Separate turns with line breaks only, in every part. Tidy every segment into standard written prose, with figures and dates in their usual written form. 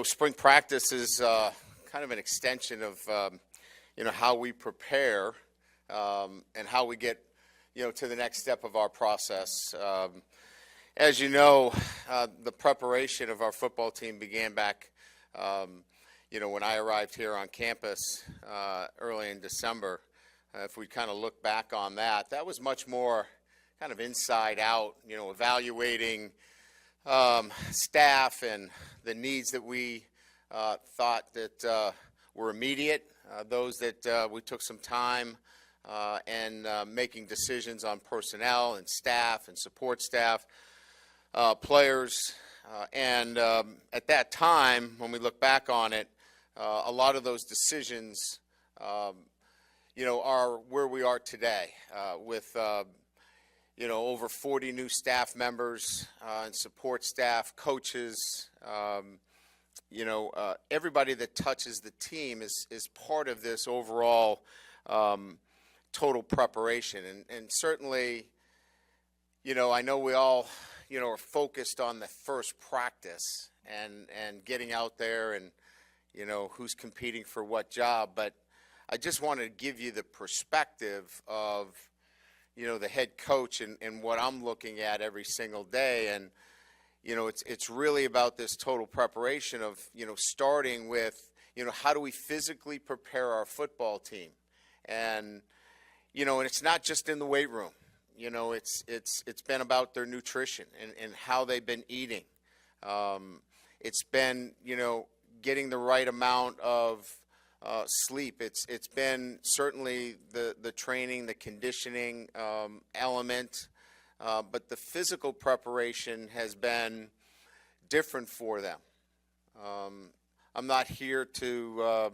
Spring practice is kind of an extension of, how we prepare and how we get, to the next step of our process. As you know, the preparation of our football team began back, when I arrived here on campus early in December. If we kind of look back on that, that was much more kind of inside out, evaluating staff and the needs that we thought that were immediate, those that we took some time and making decisions on personnel and staff and support staff, players. And at that time, when we look back on it, a lot of those decisions, are where we are today with over 40 new staff members and support staff, coaches, everybody that touches the team is part of this overall total preparation. And certainly, I know we all, are focused on the first practice and getting out there and, who's competing for what job. But I just wanted to give you the perspective of, the head coach and what I'm looking at every single day. And, it's really about this total preparation of, starting with, how do we physically prepare our football team? And, and it's not just in the weight room. It's been about their nutrition and how they've been eating. It's been, getting the right amount of sleep. It's been certainly the training, the conditioning element, but the physical preparation has been different for them. I'm not here to,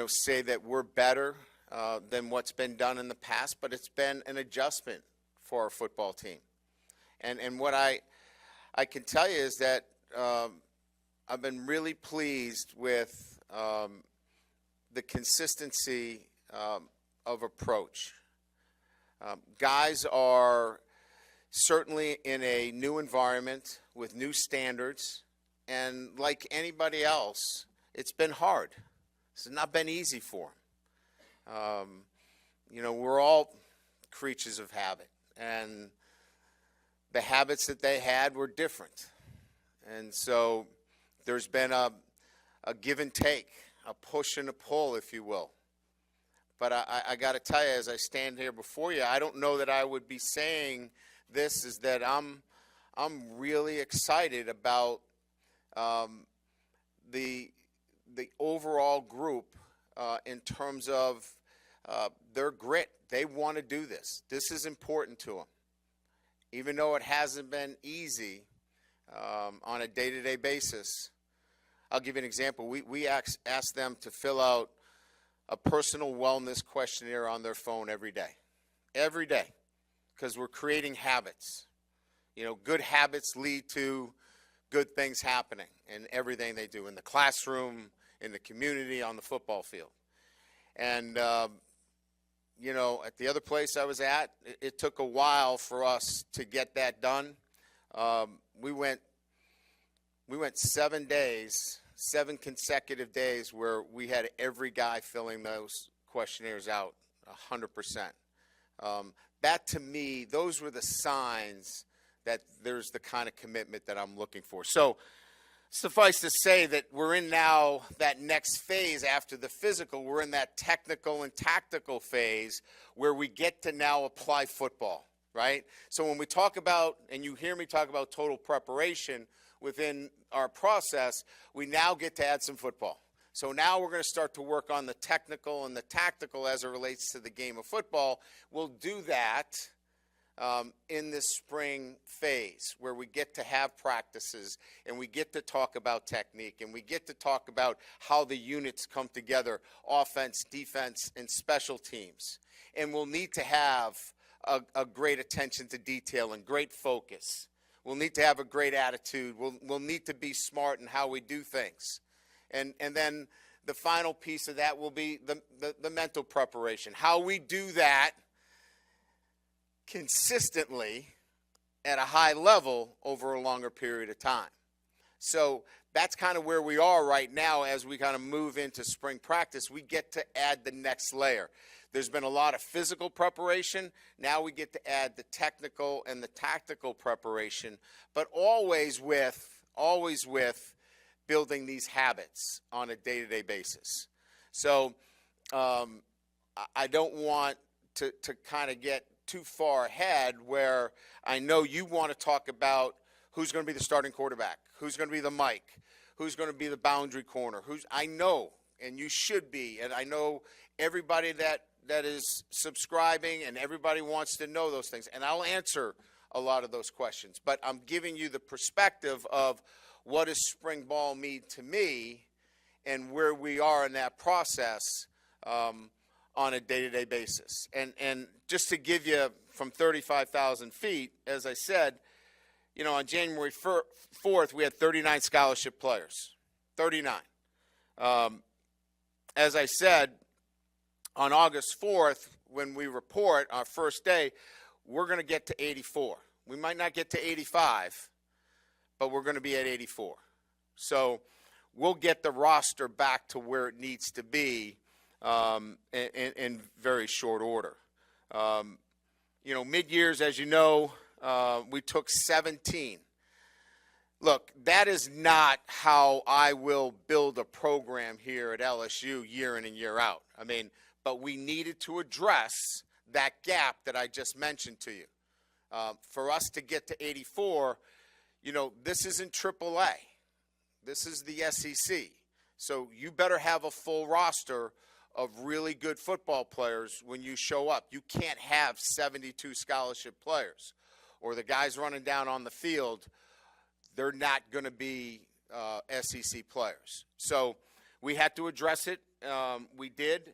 say that we're better than what's been done in the past, but it's been an adjustment for our football team. And what I can tell you is that I've been really pleased with the consistency of approach. Guys are certainly in a new environment with new standards, and like anybody else, it's been hard. It's not been easy for them. We're all creatures of habit, and the habits that they had were different. And so there's been a give and take, a push and a pull, if you will. But I got to tell you, as I stand here before you, I don't know that I would be saying this, is that I'm really excited about the overall group in terms of their grit. They want to do this. This is important to them. Even though it hasn't been easy on a day-to-day basis. I'll give you an example. We asked them to fill out a personal wellness questionnaire on their phone every day, because we're creating habits. Good habits lead to good things happening in everything they do, in the classroom, in the community, on the football field. And, at the other place I was at, it took a while for us to get that done. We went 7 days, 7 consecutive days where we had every guy filling those questionnaires out 100%. That, to me, those were the signs that there's the kind of commitment that I'm looking for. So suffice to say that we're in now that next phase after the physical. We're in that technical and tactical phase where we get to now apply football, right? So when we talk about, and you hear me talk about total preparation within our process, we now get to add some football. So now we're going to start to work on the technical and the tactical as it relates to the game of football. We'll do that in this spring phase where we get to have practices and we get to talk about technique and we get to talk about how the units come together, offense, defense, and special teams. And we'll need to have a great attention to detail and great focus. We'll need to have a great attitude. We'll need to be smart in how we do things. And then the final piece of that will be the mental preparation, how we do that consistently at a high level over a longer period of time. So that's kind of where we are right now as we kind of move into spring practice. We get to add the next layer. There's been a lot of physical preparation. Now we get to add the technical and the tactical preparation, but always with building these habits on a day-to-day basis. So I don't want to kind of get too far ahead where I know you want to talk about who's going to be the starting quarterback, who's going to be the mic, who's going to be the boundary corner. I know, and you should be, and I know everybody that is subscribing and everybody wants to know those things, and I'll answer a lot of those questions. But I'm giving you the perspective of what does spring ball mean to me and where we are in that process on a day-to-day basis. And just to give you from 35,000 feet, as I said, on January 4th, we had 39 scholarship players. 39. As I said, on August 4th, when we report our first day, we're going to get to 84. We might not get to 85, but we're going to be at 84. So we'll get the roster back to where it needs to be in very short order. Mid-years, as you know, we took 17. Look, that is not how I will build a program here at LSU year in and year out. But we needed to address that gap that I just mentioned to you. For us to get to 84, this isn't AAA. This is the SEC. So you better have a full roster of really good football players when you show up. You can't have 72 scholarship players, or the guys running down on the field, they're not going to be SEC players. So we had to address it. We did.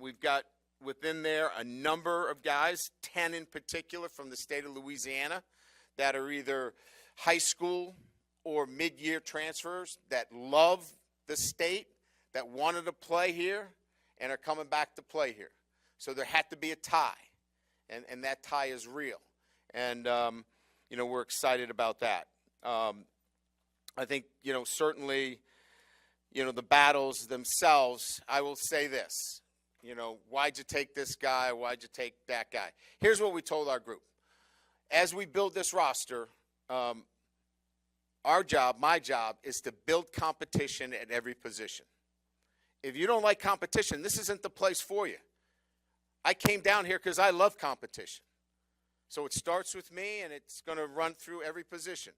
We've got within there a number of guys, 10 in particular from the state of Louisiana, that are either high school or mid-year transfers that love the state, that wanted to play here, and are coming back to play here. So there had to be a tie, and that tie is real. And, we're excited about that. I think, certainly, the battles themselves, I will say this. Why'd you take this guy? Why'd you take that guy? Here's what we told our group. As we build this roster, my job, is to build competition at every position. If you don't like competition, this isn't the place for you. I came down here because I love competition. So it starts with me, and it's going to run through every position.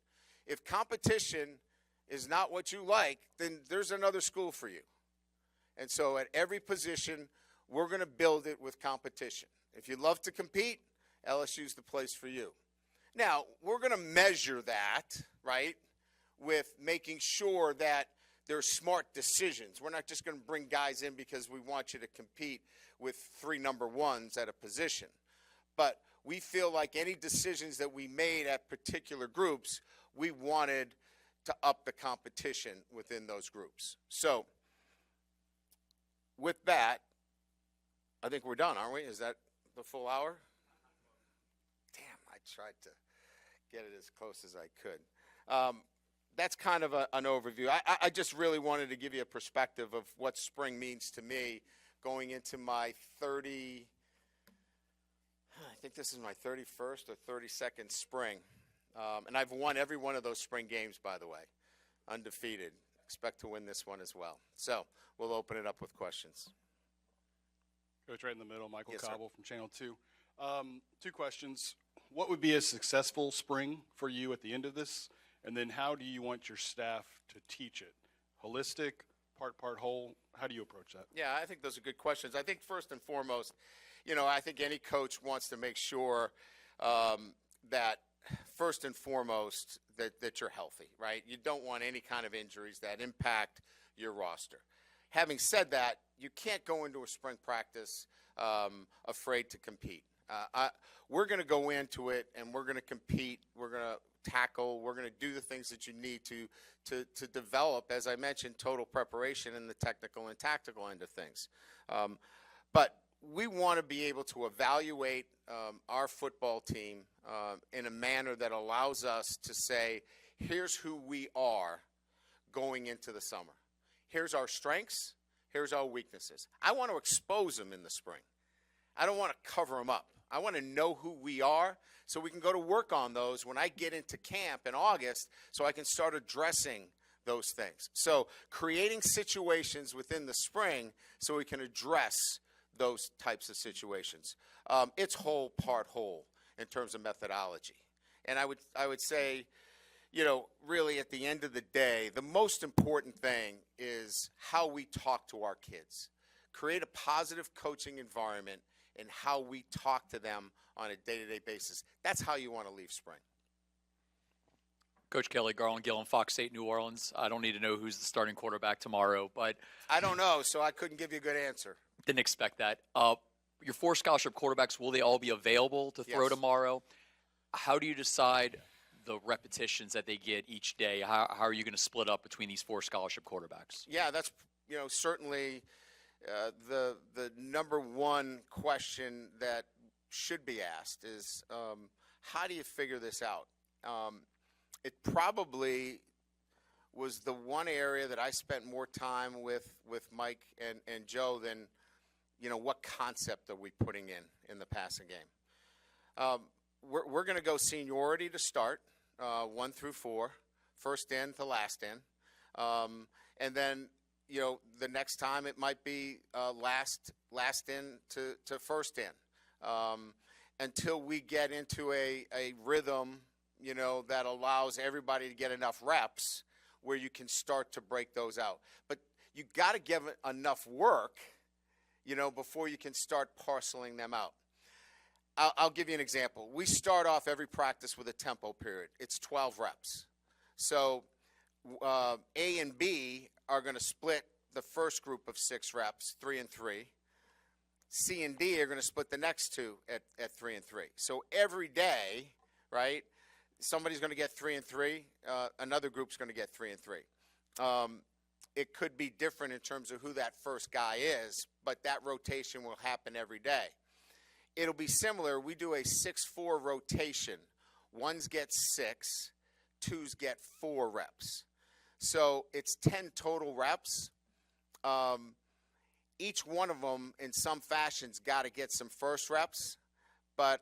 If competition is not what you like, then there's another school for you. And so at every position, we're going to build it with competition. If you love to compete, LSU's the place for you. Now, we're going to measure that, right, with making sure that there's smart decisions. We're not just going to bring guys in because we want you to compete with 3 number ones at a position. But we feel like any decisions that we made at particular groups, we wanted to up the competition within those groups. So with that, I think we're done, aren't we? Is that the full hour? Damn, I tried to get it as close as I could. That's kind of an overview. I just really wanted to give you a perspective of what spring means to me going into my I think this is my 31st or 32nd spring. And I've won every one of those spring games, by the way, undefeated. Expect to win this one as well. So we'll open it up with questions.
Coach, right in the middle, Michael
Yes,
Cobble from Channel 2. 2 questions. What would be a successful spring for you at the end of this? And then how do you want your staff to teach it? Holistic, part whole? How do you approach that?
Yeah, I think those are good questions. I think first and foremost, I think any coach wants to make sure that first and foremost that you're healthy, right? You don't want any kind of injuries that impact your roster. Having said that, you can't go into a spring practice afraid to compete. We're going to go into it and we're going to compete. We're going to tackle. We're going to do the things that you need to develop, as I mentioned, total preparation in the technical and tactical end of things. But we want to be able to evaluate our football team in a manner that allows us to say, here's who we are going into the summer. Here's our strengths. Here's our weaknesses. I want to expose them in the spring. I don't want to cover them up. I want to know who we are so we can go to work on those when I get into camp in August so I can start addressing those things. So creating situations within the spring so we can address those types of situations. It's whole, part whole in terms of methodology. And I would say, really at the end of the day, the most important thing is how we talk to our kids. Create a positive coaching environment in how we talk to them on a day-to-day basis. That's how you want to leave spring.
Coach Kelly, Garland Gillen, Fox 8, New Orleans. I don't need to know who's the starting quarterback tomorrow, but
I don't know, so I couldn't give you a good answer.
didn't expect that. Your 4 scholarship quarterbacks, will they all be available to throw
Yes.
tomorrow? How do you decide the repetitions that they get each day? How are you going to split up between these 4 scholarship quarterbacks?
Yeah, that's certainly the number one question that should be asked is how do you figure this out? It probably was the one area that I spent more time with Mike and Joe than what concept are we putting in the passing game. We're going to go seniority to start, 1 through 4, first in to last in, and then the next time it might be last in to first in, until we get into a rhythm that allows everybody to get enough reps where you can start to break those out. But you got to give it enough work before you can start parceling them out. I'll give you an example. We start off every practice with a tempo period. It's 12 reps. So A and B are going to split the first group of 6 reps, 3 and 3. C and D are going to split the next 2 at 3 and 3. So every day, right, somebody's going to get 3 and 3. Another group's going to get 3 and 3. It could be different in terms of who that first guy is, but that rotation will happen every day. It'll be similar. We do a 6-4 rotation. Ones get 6, 2s get 4 reps. So it's 10 total reps. Each one of them, in some fashion's got to get some first reps, but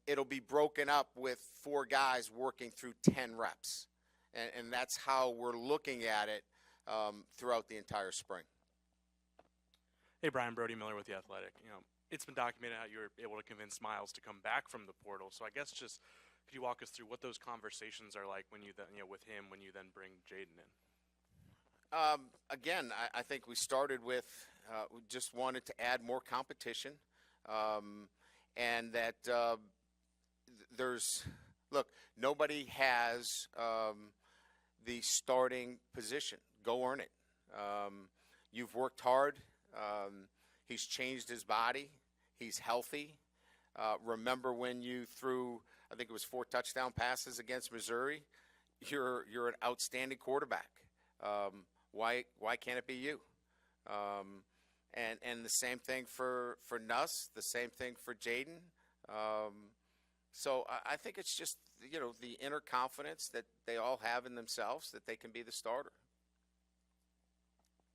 it'll be broken up with 4 guys working through 10 reps. And that's how we're looking at it throughout the entire spring.
Hey, Brian, Brody Miller with The Athletic. It's been documented how you were able to convince Miles to come back from the portal. So I guess just could you walk us through what those conversations are like when you then, with him when you then bring Jaden in?
Again, I think we started with we just wanted to add more competition, and that nobody has the starting position. Go earn it. You've worked hard. He's changed his body. He's healthy. Remember when you threw, I think it was 4 touchdown passes against Missouri? You're an outstanding quarterback. Why can't it be you? And the same thing for Nuss, the same thing for Jaden. So I think it's just the inner confidence that they all have in themselves that they can be the starter.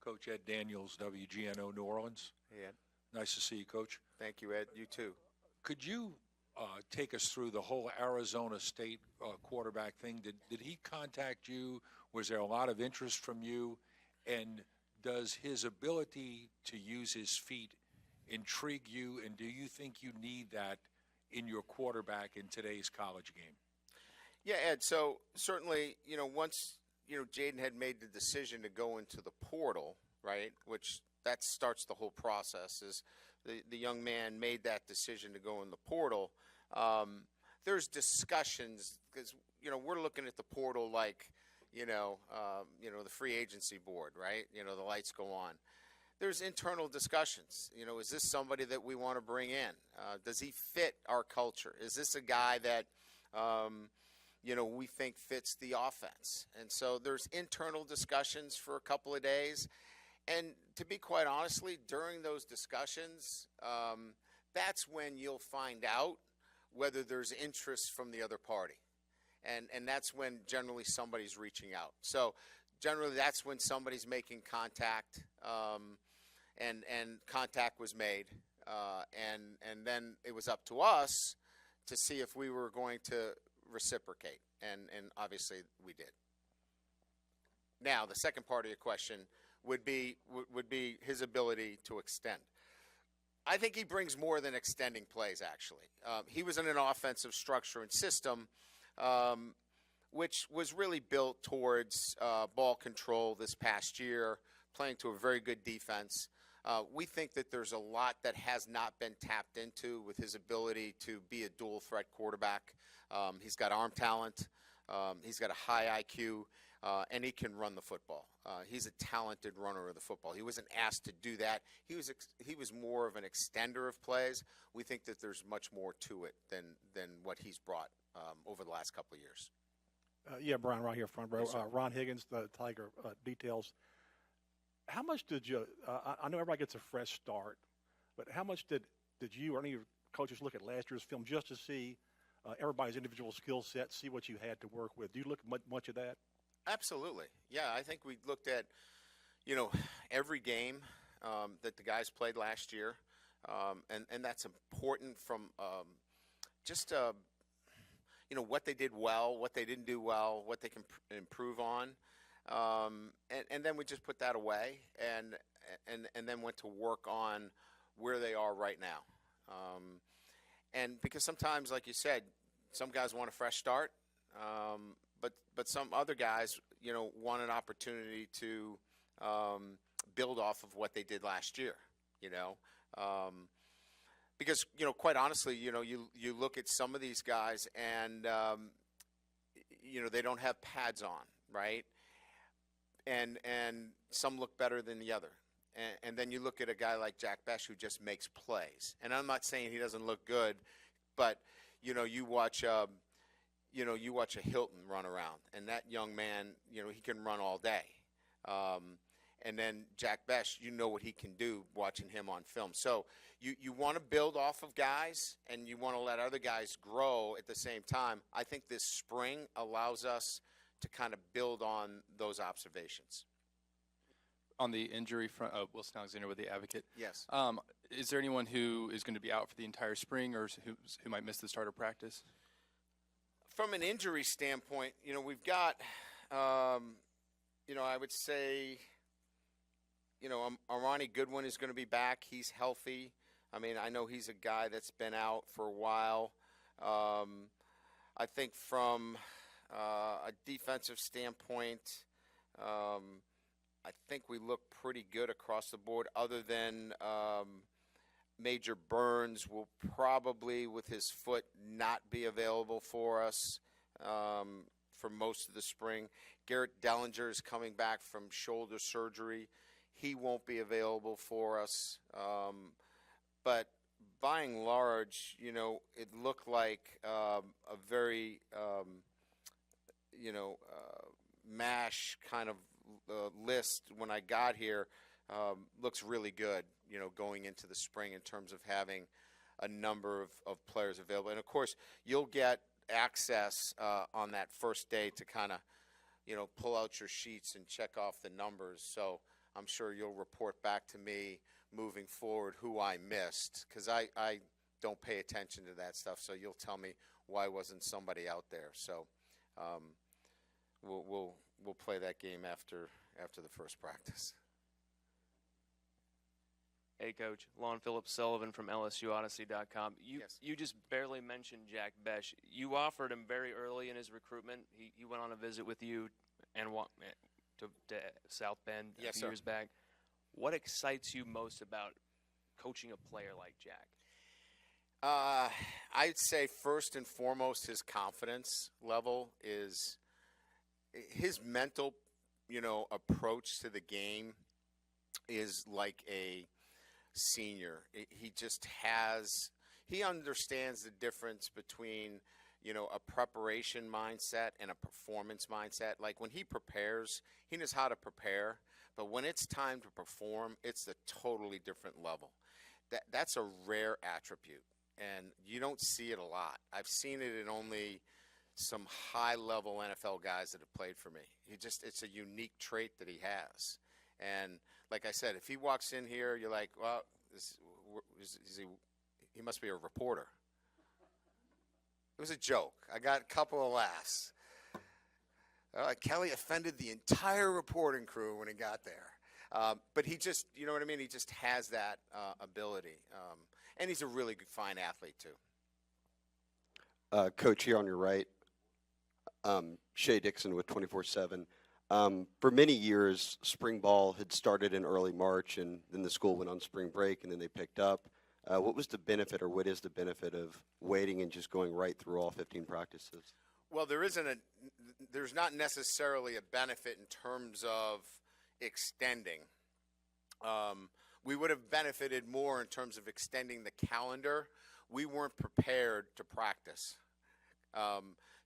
Coach Ed Daniels, WGNO New Orleans.
Hey, Ed.
Nice to see you, Coach.
Thank you, Ed. You too.
Could you take us through the whole Arizona State quarterback thing? Did he contact you? Was there a lot of interest from you? And does his ability to use his feet intrigue you? And do you think you need that in your quarterback in today's college game?
Yeah, Ed. So certainly, once Jaden had made the decision to go into the portal, right, which that starts the whole process, is the young man made that decision to go in the portal. There's discussions because, we're looking at the portal like, the free agency board, right? The lights go on. There's internal discussions. Is this somebody that we want to bring in? Does he fit our culture? Is this a guy that, we think fits the offense? And so there's internal discussions for a couple of days. And to be quite honestly, during those discussions, that's when you'll find out whether there's interest from the other party. And that's when generally somebody's reaching out. So generally that's when somebody's making contact, and contact was made, and then it was up to us to see if we were going to reciprocate, and obviously we did. Now, the second part of your question would be his ability to extend. I think he brings more than extending plays, actually. He was in an offensive structure and system which was really built towards ball control this past year, playing to a very good defense. We think that there's a lot that has not been tapped into with his ability to be a dual-threat quarterback. He's got arm talent. He's got a high IQ. And he can run the football. He's a talented runner of the football. He wasn't asked to do that. He was more of an extender of plays. We think that there's much more to it than what he's brought over the last couple of years.
Yeah, Brian, right here, front row.
Yes, sir.
Ron Higgins, the Tiger details. How much did you? I know everybody gets a fresh start, but how much did you or any of your coaches look at last year's film just to see everybody's individual skill set, see what you had to work with? Do you look at much of that?
Absolutely. Yeah, I think we looked at, every game that the guys played last year, and that's important from just, what they did well, what they didn't do well, what they can improve on. And then we just put that away and then went to work on where they are right now. And because sometimes, like you said, some guys want a fresh start. But some other guys, want an opportunity to build off of what they did last year, because, quite honestly, you look at some of these guys and, they don't have pads on, right? And some look better than the other. And then you look at a guy like Jack Besh who just makes plays. And I'm not saying he doesn't look good, but, you watch a Hilton run around, and that young man, he can run all day. And then Jack Besh, what he can do watching him on film. So you want to build off of guys, and you want to let other guys grow at the same time. I think this spring allows us to kind of build on those observations.
On the injury front, Wilson Alexander with the Advocate.
Yes.
Is there anyone who is going to be out for the entire spring, or who might miss the start of practice?
From an injury standpoint, we've got, I would say, Armani Goodwin is going to be back. He's healthy. I mean, I know he's a guy that's been out for a while. I think from a defensive standpoint, I think we look pretty good across the board, other than Major Burns will probably, with his foot, not be available for us for most of the spring. Garrett Dellinger is coming back from shoulder surgery. He won't be available for us. But by and large, it looked like a very, MASH kind of list when I got here. Looks really good, going into the spring in terms of having a number of players available. And, of course, you'll get access on that first day to kind of, pull out your sheets and check off the numbers. So I'm sure you'll report back to me moving forward who I missed, because I don't pay attention to that stuff. So you'll tell me why wasn't somebody out there. So we'll play that game after the first practice.
Hey, Coach. Lon Phillips Sullivan from LSUOdyssey.com.
Yes.
You just barely mentioned Jack Besh. You offered him very early in his recruitment. He went on a visit with you and to South Bend
Yes,
a few
sir.
years back. What excites you most about coaching a player like Jack?
I'd say first and foremost his confidence level is his mental, approach to the game is like a senior. He understands the difference between, a preparation mindset and a performance mindset. Like when he prepares, he knows how to prepare, but when it's time to perform, it's a totally different level. That's a rare attribute, and you don't see it a lot. I've seen it in only some high-level NFL guys that have played for me. It's a unique trait that he has. And like I said, if he walks in here, you're like, well, he must be a reporter. It was a joke. I got a couple of laughs. Kelly offended the entire reporting crew when he got there. But he just, you know what I mean? He just has that ability. And he's a really good, fine athlete, too.
Coach, here on your right, Shea Dixon with 24/7. For many years, spring ball had started in early March, and then the school went on spring break, and then they picked up. What was the benefit, or what is the benefit of waiting and just going right through all 15 practices?
Well, there's not necessarily a benefit in terms of extending. We would have benefited more in terms of extending the calendar. We weren't prepared to practice.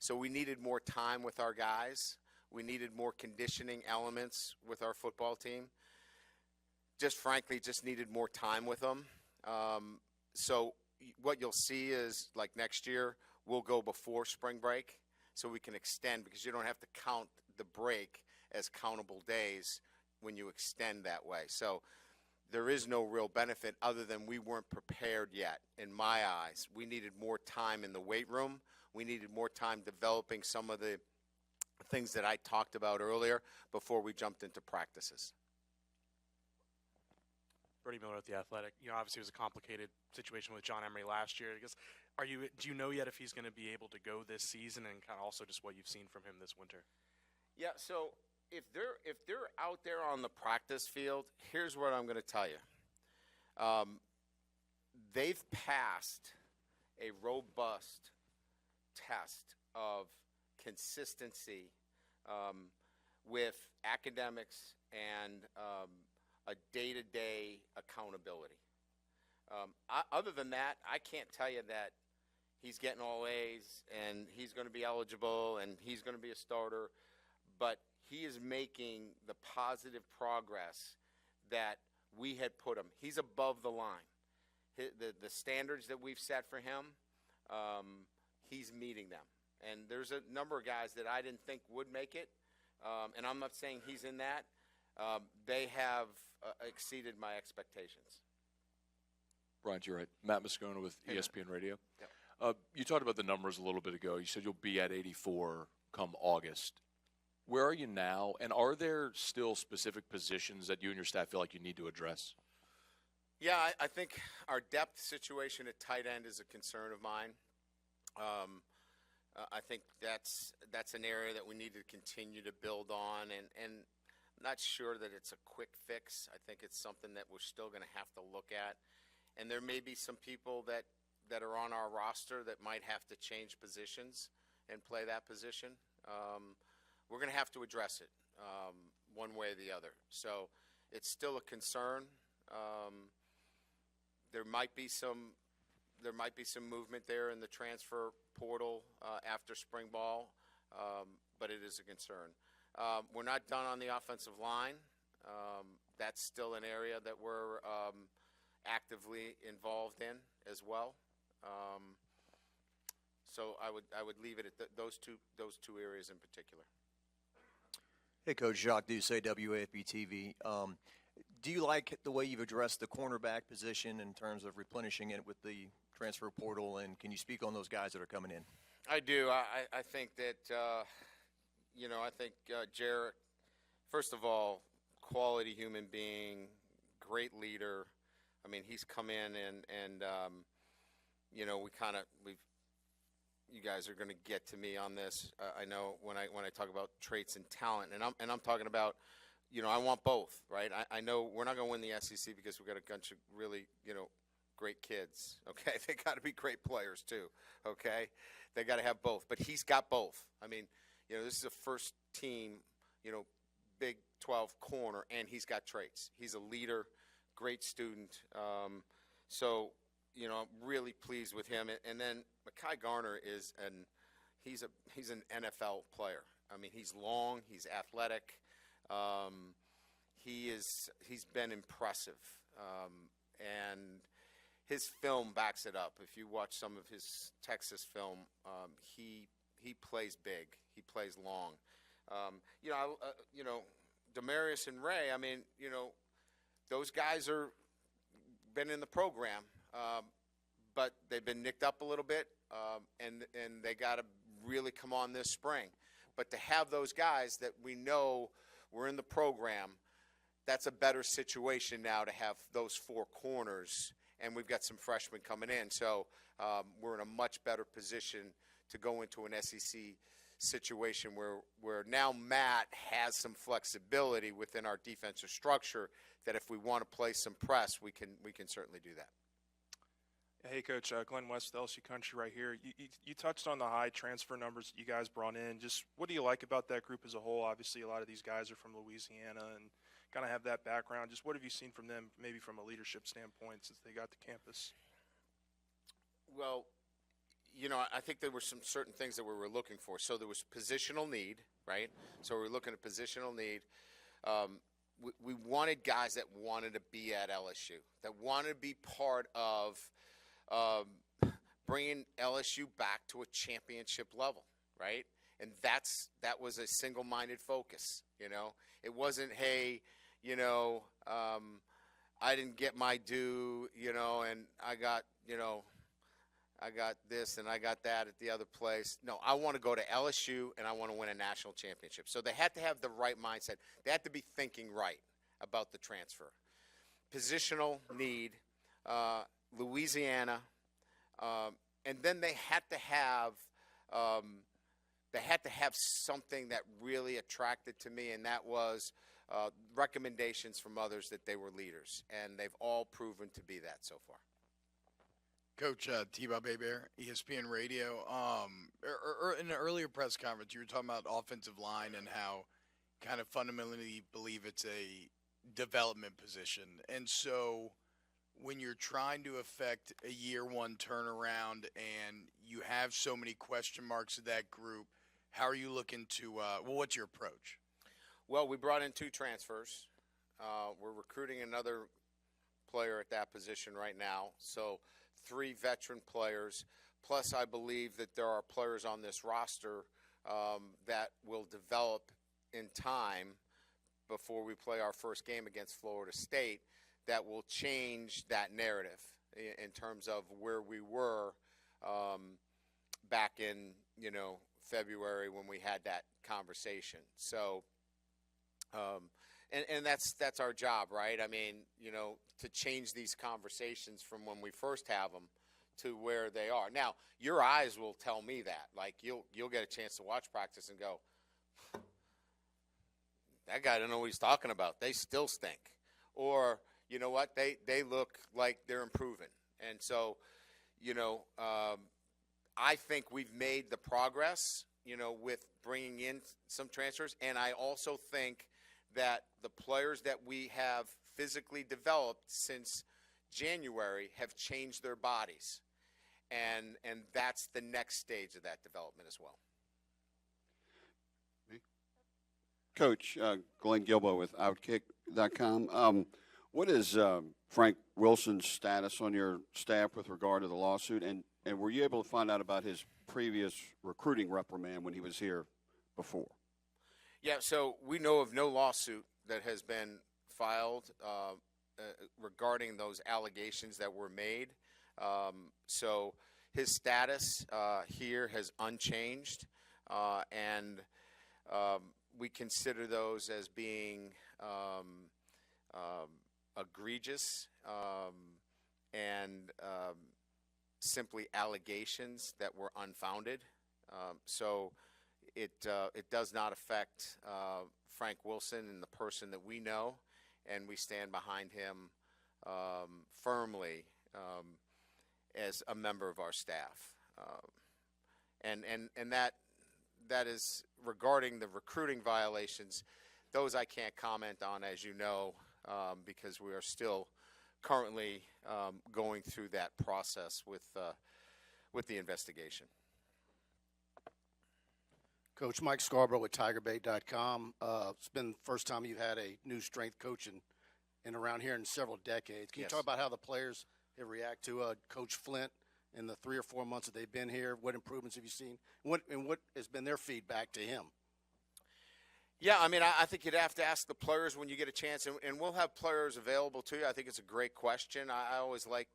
So we needed more time with our guys. We needed more conditioning elements with our football team. Just frankly, just needed more time with them. So what you'll see is, like next year, we'll go before spring break so we can extend, because you don't have to count the break as countable days when you extend that way. So there is no real benefit other than we weren't prepared yet, in my eyes. We needed more time in the weight room. We needed more time developing some of the things that I talked about earlier before we jumped into practices.
Brody Miller at The Athletic. Obviously it was a complicated situation with John Emery last year. I guess, do you know yet if he's going to be able to go this season, and kind of also just what you've seen from him this winter?
Yeah, so if they're out there on the practice field, here's what I'm going to tell you. They've passed a robust test of consistency with academics and a day-to-day accountability. Other than that, I can't tell you that he's getting all A's and he's going to be eligible and he's going to be a starter, but he is making the positive progress that we had put him. He's above the line. The standards that we've set for him, he's meeting them. And there's a number of guys that I didn't think would make it, and I'm not saying he's in that. They have exceeded my expectations.
Brian, you're right. Matt Moscona with
Hey,
ESPN Radio.
Yep.
You talked about the numbers a little bit ago. You said you'll be at 84 come August. Where are you now, and are there still specific positions that you and your staff feel like you need to address?
Yeah, I think our depth situation at tight end is a concern of mine. I think that's an area that we need to continue to build on, and I'm not sure that it's a quick fix. I think it's something that we're still going to have to look at. And there may be some people that are on our roster that might have to change positions and play that position. We're going to have to address it one way or the other. So it's still a concern. There might be some movement there in the transfer portal after spring ball, but it is a concern. We're not done on the offensive line. That's still an area that we're actively involved in as well. So I would leave it at those two areas in particular.
Hey, Coach Jacques Doucet, WAFB TV. Do you like the way you've addressed the cornerback position in terms of replenishing it with the transfer portal, and can you speak on those guys that are coming in?
I do. I think that, I think Jarrett, first of all, quality human being, great leader. I mean, he's come in and you guys are going to get to me on this. I know when I talk about traits and talent, and I'm talking about, I want both, right? I know we're not going to win the SEC because we've got a bunch of really, great kids, okay? They got to be great players too, okay? They got to have both, but he's got both. I mean, this is a first team, Big 12 corner, and he's got traits. He's a leader, great student. I'm really pleased with him. And then Mekhi Garner he's an NFL player. I mean, he's long, he's athletic. He's been impressive. And his film backs it up. If you watch some of his Texas film, he he plays big. He plays long. Demarius and Ray. I mean, those guys are been in the program, but they've been nicked up a little bit, and they got to really come on this spring. But to have those guys that we know were in the program, that's a better situation now to have those four corners, and we've got some freshmen coming in. So we're in a much better position to go into an SEC situation where now Matt has some flexibility within our defensive structure that if we want to play some press, we can certainly do that.
Hey, Coach, Glenn West, LSU Country right here. You touched on the high transfer numbers that you guys brought in. Just what do you like about that group as a whole? Obviously, a lot of these guys are from Louisiana and kind of have that background. Just what have you seen from them, maybe from a leadership standpoint, since they got to campus?
Well, I think there were some certain things that we were looking for. So there was positional need, right? So we were looking at positional need. We wanted guys that wanted to be at LSU, that wanted to be part of bringing LSU back to a championship level, right? And that was a single-minded focus. It wasn't, hey, I didn't get my due, and I got this and I got that at the other place. No, I want to go to LSU and I want to win a national championship. So they had to have the right mindset. They had to be thinking right about the transfer. Positional need, Louisiana, and then they had to have something that really attracted to me, and that was recommendations from others that they were leaders, and they've all proven to be that so far.
Coach T-Bob Bear, ESPN Radio. In an earlier press conference, you were talking about offensive line and how kind of fundamentally believe it's a development position. And so when you're trying to affect a year one turnaround and you have so many question marks in that group, how are you looking to what's your approach?
Well, we brought in 2 transfers. We're recruiting another player at that position right now. So 3 veteran players, plus I believe that there are players on this roster that will develop in time before we play our first game against Florida State that will change that narrative in terms of where we were back in, February when we had that conversation. So, and that's our job, right? I mean, to change these conversations from when we first have them to where they are. Now, your eyes will tell me that. Like, you'll get a chance to watch practice and go, that guy doesn't know what he's talking about. They still stink. Or, you know what, they look like they're improving. And so, I think we've made the progress, with bringing in some transfers. And I also think that the players that we have physically developed since January have changed their bodies. And that's the next stage of that development as well.
Coach, Glenn Gilbo with Outkick.com. What is Frank Wilson's status on your staff with regard to the lawsuit? And were you able to find out about his previous recruiting reprimand when he was here before?
Yeah, so we know of no lawsuit that has been filed regarding those allegations that were made. So his status here has unchanged, and we consider those as being egregious and simply allegations that were unfounded. So it does not affect Frank Wilson and the person that we know, and we stand behind him firmly as a member of our staff. And that is regarding the recruiting violations. Those I can't comment on, as you know, because we are still currently going through that process with the investigation.
Coach Mike Scarborough with TigerBait.com. It's been the first time you've had a new strength coach in around here in several decades. Can you
Yes.
talk about how the players have reacted to Coach Flint in the 3 or 4 months that they've been here? What improvements have you seen? What has been their feedback to him?
Yeah, I mean, I think you'd have to ask the players when you get a chance, and we'll have players available to you. I think it's a great question. I always like,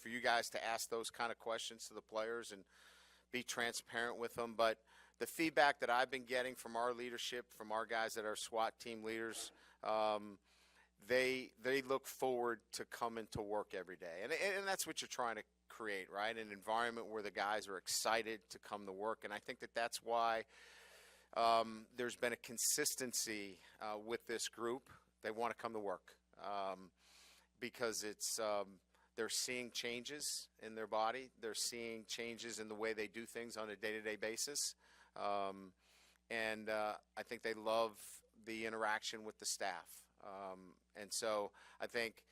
for you guys to ask those kind of questions to the players and be transparent with them. But the feedback that I've been getting from our leadership, from our guys that are SWAT team leaders, they look forward to coming to work every day. And that's what you're trying to create, right? An environment where the guys are excited to come to work. And I think that's why there's been a consistency with this group. They want to come to work because they're seeing changes in their body. They're seeing changes in the way they do things on a day-to-day basis. And I think they love the interaction with the staff. And so I think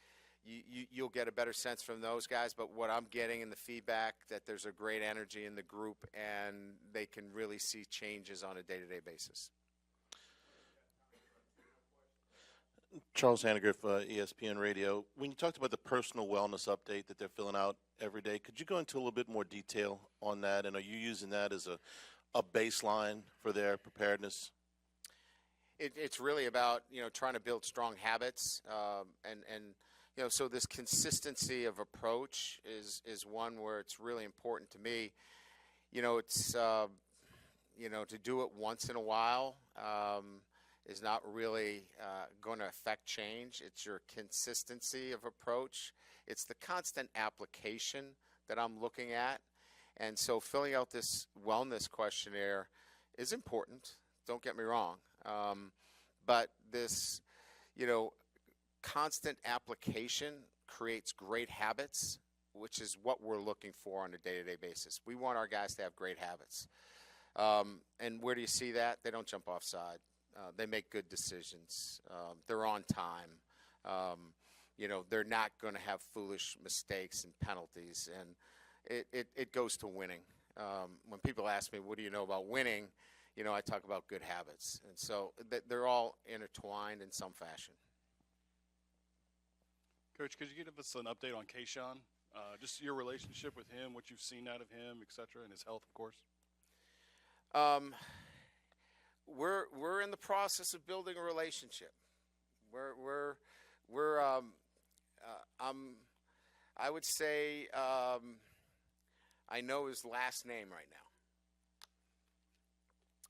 you'll get a better sense from those guys. But what I'm getting in the feedback, that there's a great energy in the group, and they can really see changes on a day-to-day basis.
Charles Hannegriff, ESPN Radio. When you talked about the personal wellness update that they're filling out every day, could you go into a little bit more detail on that? And are you using that as a baseline for their preparedness?
It's really about, trying to build strong habits. And so this consistency of approach is one where it's really important to me. It's, to do it once in a while is not really going to affect change. It's your consistency of approach. It's the constant application that I'm looking at. And so filling out this wellness questionnaire is important. Don't get me wrong. But this, constant application creates great habits, which is what we're looking for on a day-to-day basis. We want our guys to have great habits. And where do you see that? They don't jump offside. They make good decisions. They're on time. They're not going to have foolish mistakes and penalties. And it goes to winning. When people ask me, what do you know about winning? I talk about good habits. And so they're all intertwined in some fashion.
Coach, could you give us an update on Kayshawn? Just your relationship with him, what you've seen out of him, et cetera, and his health, of course.
We're in the process of building a relationship. I would say I know his last name right now.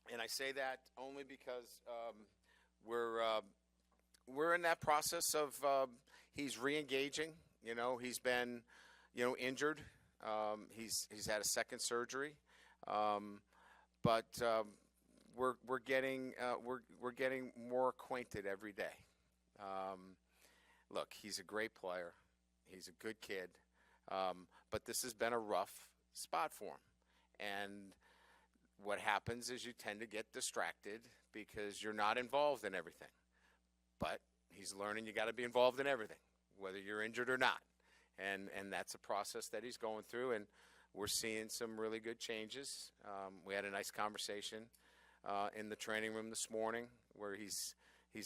And I say that only because we're in that process of he's re-engaging. He's been injured. He's had a second surgery, but we're getting more acquainted every day. Look, he's a great player. He's a good kid, but this has been a rough spot for him. And what happens is you tend to get distracted because you're not involved in everything. But he's learning you got to be involved in everything, whether you're injured or not. And that's a process that he's going through, and we're seeing some really good changes. We had a nice conversation in the training room this morning where he's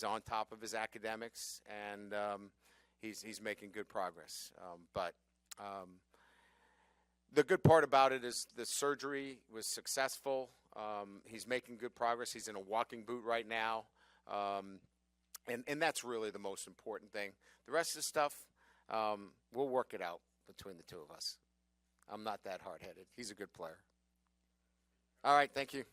on top of his academics, and he's making good progress. But the good part about it is the surgery was successful. He's making good progress. He's in a walking boot right now. And that's really the most important thing. The rest of the stuff, we'll work it out between the two of us. I'm not that hard-headed. He's a good player. All right, thank you.